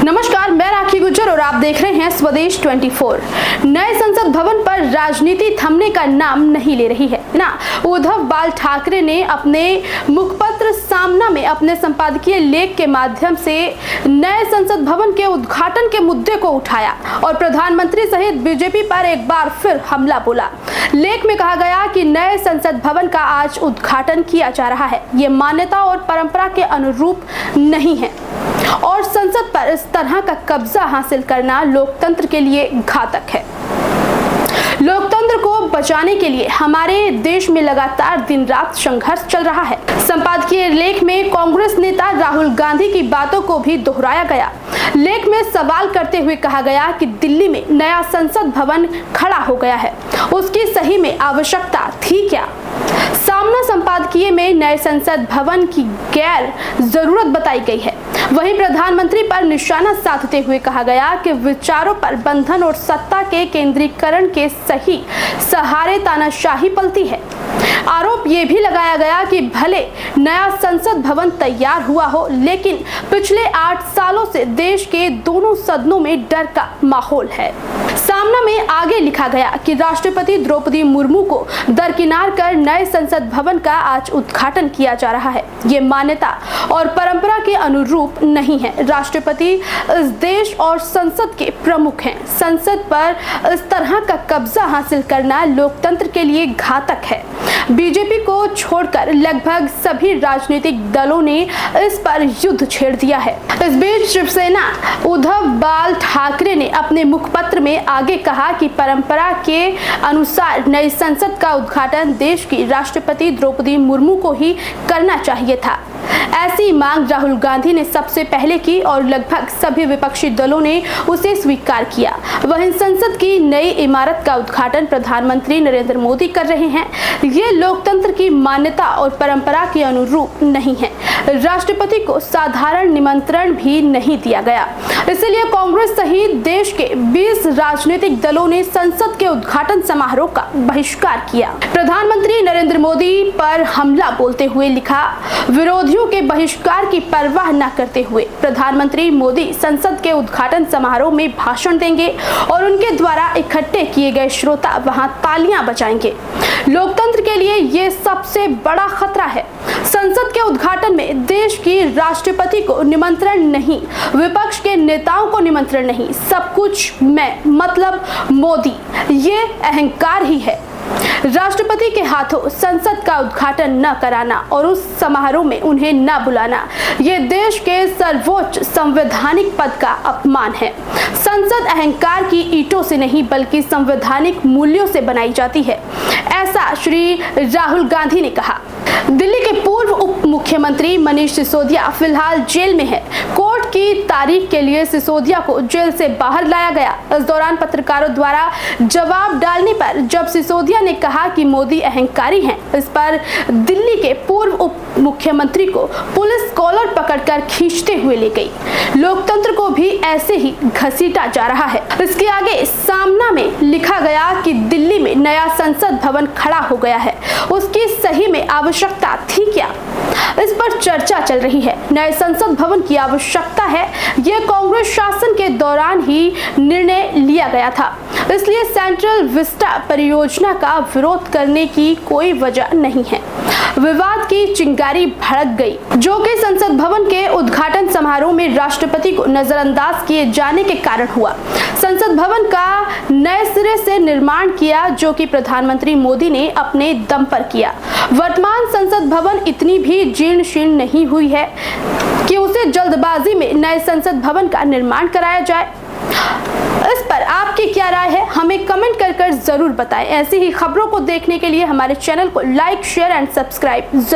नमस्कार, मैं राखी गुज्जर और आप देख रहे हैं स्वदेश 24। नए संसद भवन पर राजनीति थमने का नाम नहीं ले रही है ना। उद्धव बाल ठाकरे ने अपने मुखपत्र सामना में अपने संपादकीय लेख के माध्यम से नए संसद भवन के उद्घाटन के मुद्दे को उठाया और प्रधानमंत्री सहित बीजेपी पर एक बार फिर हमला बोला। लेख में कहा गया कि नए संसद भवन का आज उद्घाटन किया जा रहा है, ये मान्यता और परंपरा के अनुरूप नहीं है और संसद पर इस तरह का कब्जा हासिल करना लोकतंत्र के लिए घातक है। लोकतंत्र को बचाने के लिए हमारे देश में लगातार दिन रात संघर्ष चल रहा है। संपादकीय लेख में कांग्रेस नेता राहुल गांधी की बातों को भी दोहराया गया। लेख में सवाल करते हुए कहा गया कि दिल्ली में नया संसद भवन खड़ा हो गया है, उसकी सही में आवश्यकता थी क्या? सामना संपादकीय में नए संसद भवन की गैर जरूरत बताई गई है। वहीं प्रधानमंत्री पर निशाना साधते हुए कहा गया कि विचारों पर बंधन और सत्ता के केंद्रीकरण के सही सहारे तानाशाही पलती है। आरोप ये भी लगाया गया कि भले नया संसद भवन तैयार हुआ हो, लेकिन पिछले 8 सालों से देश के दोनों सदनों में डर का माहौल है। सामना में आगे लिखा गया कि राष्ट्रपति द्रौपदी मुर्मू को दरकिनार कर नए संसद भवन का आज उद्घाटन किया जा रहा है, ये मान्यता और परंपरा के अनुरूप नहीं है। राष्ट्रपति इस देश और संसद के प्रमुख हैं। संसद पर इस तरह का कब्जा हासिल करना लोकतंत्र के लिए घातक है। बीजेपी को छोड़कर लगभग सभी राजनीतिक दलों ने इस पर युद्ध छेड़ दिया है। इस बीच शिवसेना उद्धव बाल ठाकरे ने अपने मुखपत्र में आगे कहा कि परंपरा के अनुसार नई संसद का उद्घाटन देश की राष्ट्रपति द्रौपदी मुर्मू को ही करना चाहिए था। ऐसी मांग राहुल गांधी ने सबसे पहले की और लगभग सभी विपक्षी दलों ने उसे स्वीकार किया। वहीं संसद की नई इमारत का उद्घाटन प्रधानमंत्री नरेंद्र मोदी कर रहे हैं। ये लोकतंत्र की मान्यता और परंपरा के अनुरूप नहीं है। राष्ट्रपति को साधारण निमंत्रण भी नहीं दिया गया, इसलिए कांग्रेस सहित देश के 20 राजनीतिक दलों ने संसद के उद्घाटन समारोह का बहिष्कार किया। प्रधानमंत्री नरेंद्र मोदी पर हमला बोलते हुए लिखा, विरोधियों के बहिष्कार की परवाह न करते हुए प्रधानमंत्री मोदी संसद के उद्घाटन समारोह में भाषण देंगे और उनके द्वारा इकट्ठे किए गए श्रोता वहां तालियां बजाएंगे। लोकतंत्र के लिए ये सबसे बड़ा खतरा है। संसद के उद्घाटन में देश की राष्ट्रपति को निमंत्रण नहीं, विपक्ष के नेताओं को निमंत्रण नहीं, सब कुछ मैं मतलब मोदी, ये अहंकार ही है। राष्ट्रपति के हाथों संसद का उद्घाटन न कराना और उस समारोह में उन्हें न बुलाना, ये देश के सर्वोच्च संवैधानिक पद का अपमान है। संसद अहंकार की ईंटों से नहीं बल्कि संवैधानिक मूल्यों से बनाई जाती है, ऐसा श्री राहुल गांधी ने कहा। दिल्ली के पूर्व उप मुख्यमंत्री मनीष सिसोदिया फिलहाल जेल में है। कोर्ट की तारीख के लिए सिसोदिया को जेल से बाहर लाया गया। इस दौरान पत्रकारों द्वारा जवाब डालने पर जब सिसोदिया ने कहा कि मोदी अहंकारी हैं, इस पर दिल्ली के पूर्व उप मुख्यमंत्री को पुलिस कॉलर पकड़कर खींचते हुए ले गई। लोकतंत्र को भी ऐसे ही घसीटा जा रहा है। इसके आगे सामना में लिखा गया कि दिल्ली में नया संसद भवन खड़ा हो गया है, उसकी सही में आवश्यकता थी क्या? इस पर चर्चा चल रही है। नए संसद भवन की आवश्यकता है, यह कांग्रेस शासन के दौरान ही निर्णय लिया गया था, इसलिए सेंट्रल विस्टा परियोजना का विरोध करने की कोई वजह नहीं है। विवाद की चिंगारी भड़क गई, जो कि संसद भवन के उद्घाटन समारोह में राष्ट्रपति को नजरअंदाज किए जाने के कारण हुआ। संसद भवन का नए सिरे से निर्माण किया, जो कि प्रधानमंत्री मोदी ने अपने दम पर किया। वर्तमान संसद भवन इतनी भी जीर्ण शीर्ण नहीं हुई है कि उसे जल्दबाजी में नए संसद भवन का निर्माण कराया जाए। इस पर आपकी क्या राय है, हमें कमेंट कर जरूर बताएं। ऐसी ही खबरों को देखने के लिए हमारे चैनल को लाइक, शेयर एंड सब्सक्राइब